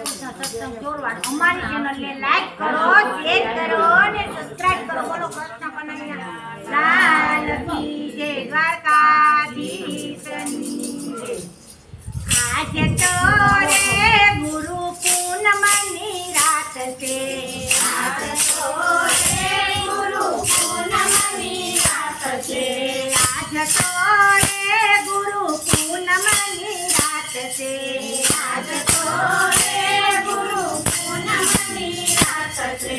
રાજપૂતના સત્સંગ જોડવાનું અમારી ચેનલને લાઈક કરો, શેર કરો અને સબસ્ક્રાઇબ કરો. બોલો કૃષ્ણ કનૈયા લાલ કી જય, દ્વારકાધીશની જય. આજે તો રે ગુરુ પૂનમની રાત છે, આજે તો રે ગુરુ પૂનમની રાત છે, આજે તો રે ગુરુ પૂનમની રાત છે, આજે તો રે ગુરુ પૂનમની રાત છે.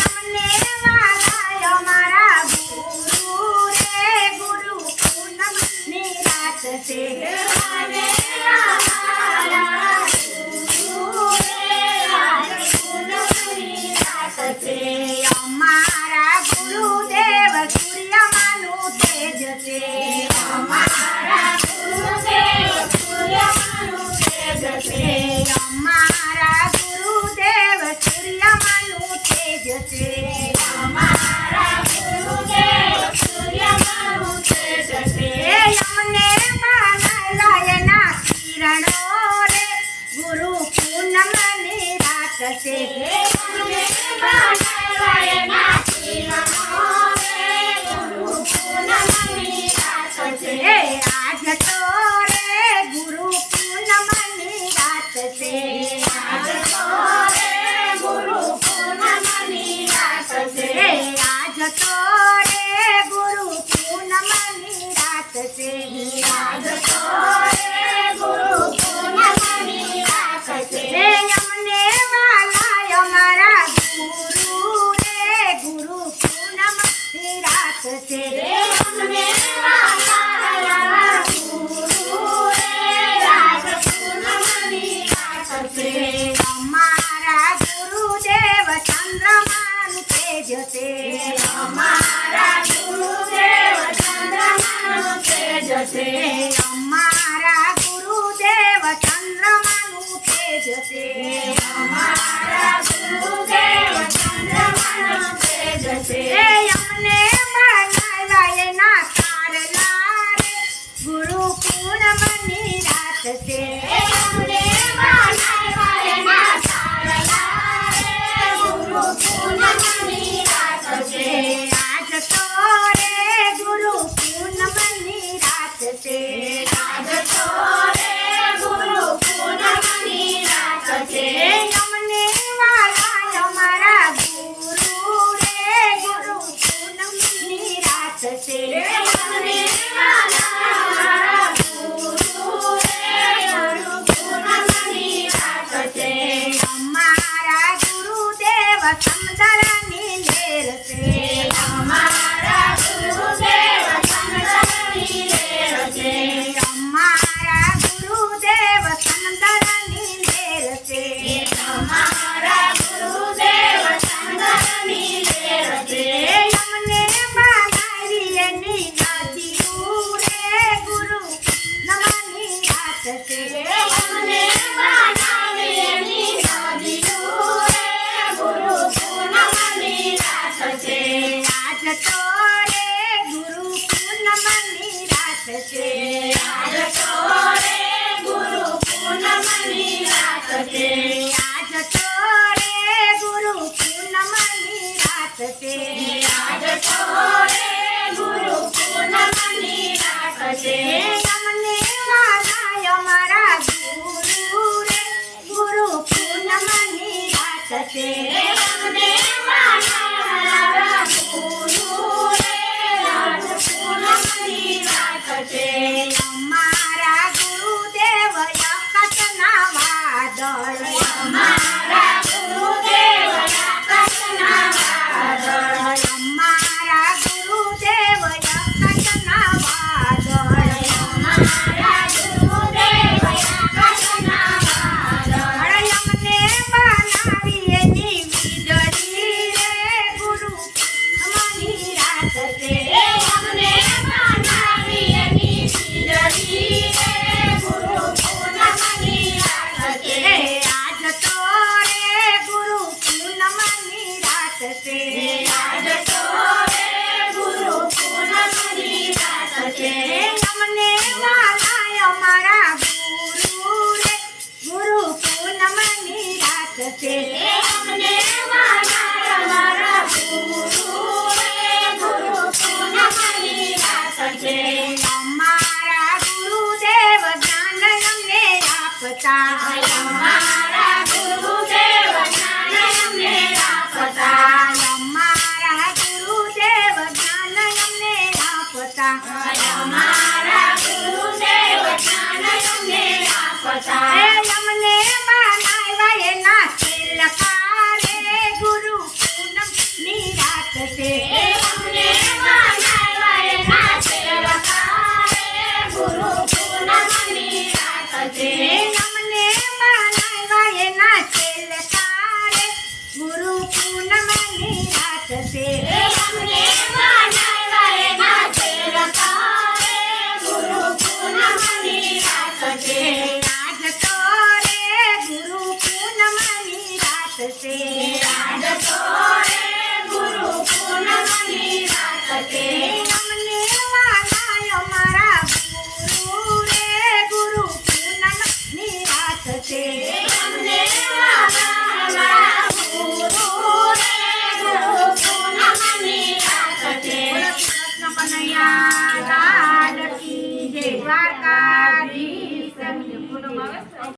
અમને વાલા અમારા ગુરુ રે ગુરુ પૂનમની રાત છે. અમારા ગુરુદેવ સૂર્યમાનું તેજ છે, અમારા ગુરુદેવ સૂર્યમાનું તેજ છે, અમારા ગુરુદેવ સૂર્યમાનું તેજ છે, અમારા ગુરુદેવ સૂર્યમાનું તેજ છે. અમને બનાવેલા એના કિરણો રે ગુરુ પૂનમની રાત છે. આજ તો રે ગુરુ પૂનમની રાત છે, આજ તો રે ગુરુ પૂનમની રાત છે, આજ તો રે ગુરુ પૂનમની રાત છે, આજ તો રે ગુરુ પૂનમની રાત છે. અમને વાલા અમારા ગુરુ રે ગુરુ પૂનમની રાત છે, અમને વાલા ગુરુ રે રાત પૂનમની રાત છે. અમારા ગુરુદેવ ચંદ્રમાનું તેજ છે, અમારા ગુરુદેવ ચંદ્રમાનું તેજ છે, અમારા ગુરુદેવ ચંદ્રમાનું તેજ છે, અમારા ગુરુદેવ ચંદ્રમાનું તેજ છે. અમને બનાવ્યા એના તારલા રે ગુરુ પૂનમની રાત છે, અમને બનાવ્યા એના તારલા રે ગુરુ પૂનમની રાત છે. આજ તો રે ગુરુ પૂનમની રાત છે, આજ તો રે ગુરુ પૂનમની રાત છે. અમને વાલા અમારા ગુરુ રે ગુરુ પૂનમની રાત છે, અમને વાલા ગુરુ રે ગુરુ પૂનમની રાત છે. અમારા ગુરુદેવ સમંદરની લહેર છે, અમારા ગુરુદેવ સમંદરની લહેર છે, અમારા ગુરુદેવ સમંદરની લહેર છે, અમારા ગુરુદેવ સમંદરની લહેર છે. અમને બનાવી એની નદીઓ રે ગુરુ પૂનમની રાત છે, અમને બનાવી એની નદીઓ રે ગુરુ પૂનમની રાત છે. આજ તો રે ગુરુ પૂનમની રાત છે, આજ તો રે ગુરુ પૂનમની રાત છે, આજ તો રે ગુરુ પૂનમની રાત છે, આજ તો રે ગુરુ પૂનમની રાત છે. અમને વાલા અમારા ગુરુ રે ગુરુ પૂનમની રાત છે, અમને વાલા ગુરુ રે રાત પૂનમની રાત છે. અમારા ગુરુદેવ આકાશના વાદળ, અમારા ગુરુદેવ આકાશના વાદળ, અમારા ગુરુદેવ આકાશના વાદળ, અમારા ગુરુદેવ આકાશના વાદળ. અમને બનાવી એની વીજળી રે ગુરુ પૂનમની રાત છે, અમને બનાવી એની વીજળી રે ગુરુ પૂનમની રાત છે. આજ તો રે ગુરુ પૂનમની રાત છે, આજ તો રે ગુરુ પૂનમની રાત છે. અમને વાલા અમારા ગુરુ રે ગુરુ પૂનમની છે. આજ તો રે ગુરુ પૂનમની રાત છે. અમને વાલા અમારા ગુરુ રે ગુરુ પૂનમની રાત છે.